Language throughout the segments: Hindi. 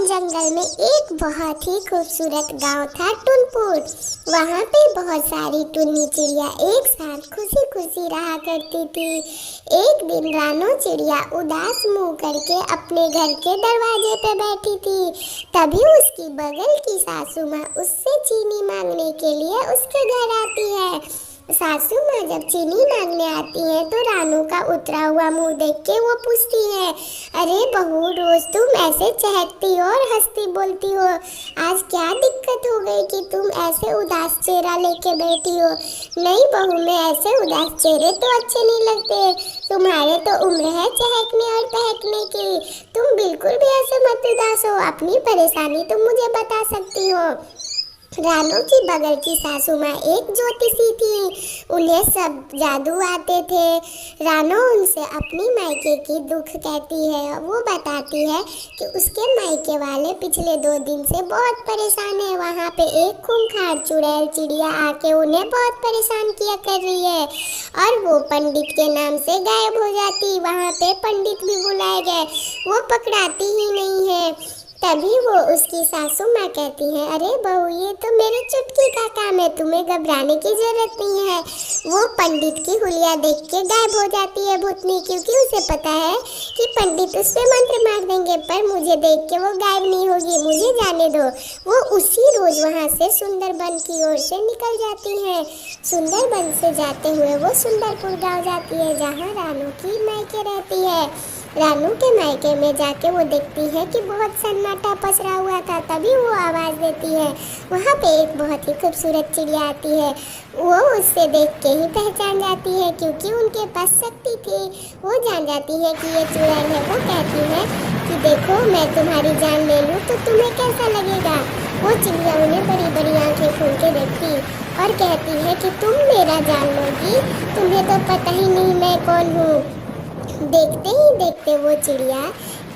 जंगल में एक बहुत ही खूबसूरत गांव था टुनपुर। वहाँ पे बहुत सारी टुन्नी चिड़िया एक साथ खुशी खुशी रहा करती थी। एक दिन रानो चिड़िया उदास मुंह करके अपने घर के दरवाजे पे बैठी थी। तभी उसकी बगल की सासू माँ उससे चीनी मांगने के लिए उसके घर आती है। सासू माँ जब चीनी मांगने आती है तो रानू का उतरा हुआ मुंह देख के वो पूछती है, अरे बहू, रोज तुम ऐसे चहकती हो और हंसती बोलती हो, आज क्या दिक्कत हो गई कि तुम ऐसे उदास चेहरा लेके बैठी हो। नहीं बहू, मैं ऐसे उदास चेहरे तो अच्छे नहीं लगते। तुम्हारे तो उम्र है चहकने और बहकने की। तुम बिल्कुल भी ऐसे मत उदास हो, अपनी परेशानी तुम मुझे बता सकती हो। रानू की बगल की सासू माँ एक ज्योतिषी थी, उन्हें सब जादू आते थे। रानू उनसे अपनी मायके की दुख कहती है। वो बताती है कि उसके मायके वाले पिछले 2 दिन से बहुत परेशान है। वहाँ पे एक खूंखार चुड़ैल चिड़िया आके उन्हें बहुत परेशान किया कर रही है और वो पंडित के नाम से गायब हो जाती। वहाँ पे पंडित भी बुलाए गए, वो पकड़ाती ही नहीं है। तभी वो उसकी सासू माँ कहती है, अरे बहू, ये तो मेरे चुटकी का काम है, तुम्हें घबराने की जरूरत नहीं है। वो पंडित की हुलिया देख के गायब हो जाती है भूतनी, क्योंकि उसे पता है कि पंडित उस पे मंत्र मार देंगे, पर मुझे देख के वो गायब नहीं होगी, मुझे जाने दो। वो उसी रोज वहाँ से सुंदरबन की ओर से निकल जाती है। सुंदरबन से जाते हुए वो सुंदरपुर गाँव जाती है, जहाँ रानू की मायके रहती है। रानू के मायके में जाके वो देखती है कि बहुत सन्नाटा पसरा हुआ था। तभी वो आवाज़ देती है। वहाँ पे एक बहुत ही खूबसूरत चिड़िया आती है। वो उससे देख के ही पहचान जाती है, क्योंकि उनके पास शक्ति थी। वो जान जाती है कि ये चुड़ैल है। वो कहती है कि देखो, मैं तुम्हारी जान ले लूँ तो तुम्हें कैसा लगेगा। वो चिड़िया उन्हें बड़ी बड़ी आंखें खोल के देखती और कहती है कि तुम मेरा जान लोगी, तुम्हें तो पता ही नहीं मैं कौन हूँ। देखते ही देखते वो चिड़िया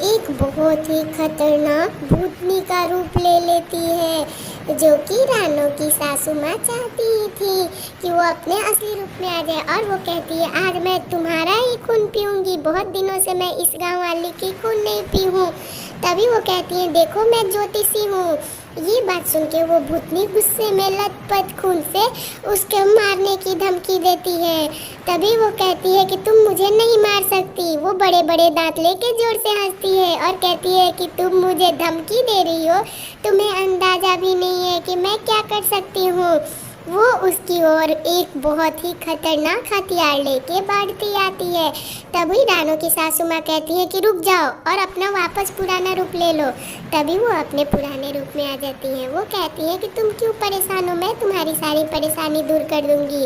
एक बहुत ही खतरनाक भूतनी का रूप ले लेती है, जो कि रानू की सासू माँ चाहती ही थी कि वो अपने असली रूप में आ जाए। और वो कहती है, आज मैं तुम्हारा ही खून पीऊंगी, बहुत दिनों से मैं इस गांव वाली की खून नहीं पी हूँ। तभी वो कहती है, देखो मैं ज्योतिषी हूँ। ये बात सुन के वो भूतनी गुस्से में लथपथ खून से उसके मारने की धमकी देती है। तभी वो कहती है कि तुम मुझे नहीं मार सकती। वो बड़े बड़े दांत लेके जोर से हंसती है और कहती है कि तुम मुझे धमकी दे रही हो, तुम्हें अंदाजा भी नहीं है कि मैं क्या कर सकती हूँ। वो उसकी ओर एक बहुत ही खतरनाक हथियार लेके बढ़ती आती है। तभी रानू की सासू माँ कहती है कि रुक जाओ और अपना वापस पुराना रूप ले लो। तभी वो अपने पुराने रूप में आ जाती है। वो कहती है कि तुम क्यों परेशान हो, मैं तुम्हारी सारी परेशानी दूर कर दूंगी।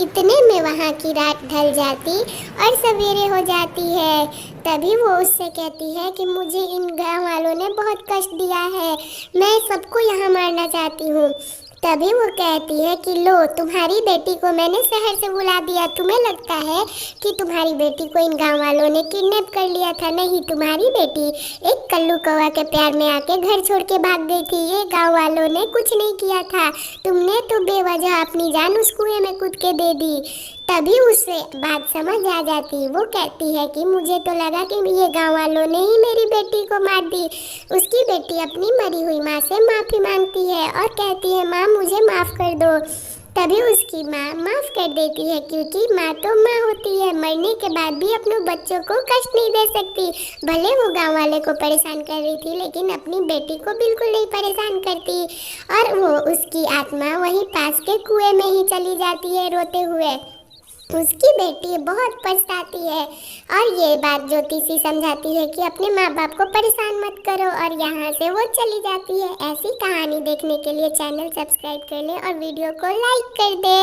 इतने में वहाँ की रात ढल जाती और सवेरे हो जाती है। तभी वो उससे कहती है कि मुझे इन गाँव वालों ने बहुत कष्ट दिया है, मैं सबको यहाँ मारना चाहती हूँ। तभी वो कहती है कि लो, तुम्हारी बेटी को मैंने शहर से बुला दिया। तुम्हें लगता है कि तुम्हारी बेटी को इन गांव वालों ने किडनैप कर लिया था। नहीं, तुम्हारी बेटी एक कल्लू कौवा के प्यार में आके घर छोड़ के भाग गई थी। ये गांव वालों ने कुछ नहीं किया था, तुमने तो बेवजह अपनी जान उस कुएं में कूद के दे दी। तभी उसे बात समझ आ जाती। वो कहती है कि मुझे तो लगा कि ये गांव वालों ने ही मेरी बेटी को मार दी। उसकी बेटी अपनी मरी हुई माँ से माफ़ी मांगती है और कहती है, माँ मुझे माफ़ कर दो। तभी उसकी माँ माफ़ कर देती है, क्योंकि माँ तो माँ होती है, मरने के बाद भी अपने बच्चों को कष्ट नहीं दे सकती। भले वो गांव वाले को परेशान कर रही थी, लेकिन अपनी बेटी को बिल्कुल नहीं परेशान करती। और वो उसकी आत्मा वहीं पास के कुएं में ही चली जाती है रोते हुए। उसकी बेटी बहुत पछताती है और ये बात ज्योतिषी समझाती है कि अपने माँ बाप को परेशान मत करो, और यहाँ से वो चली जाती है। ऐसी कहानी देखने के लिए चैनल सब्सक्राइब कर ले और वीडियो को लाइक कर दे।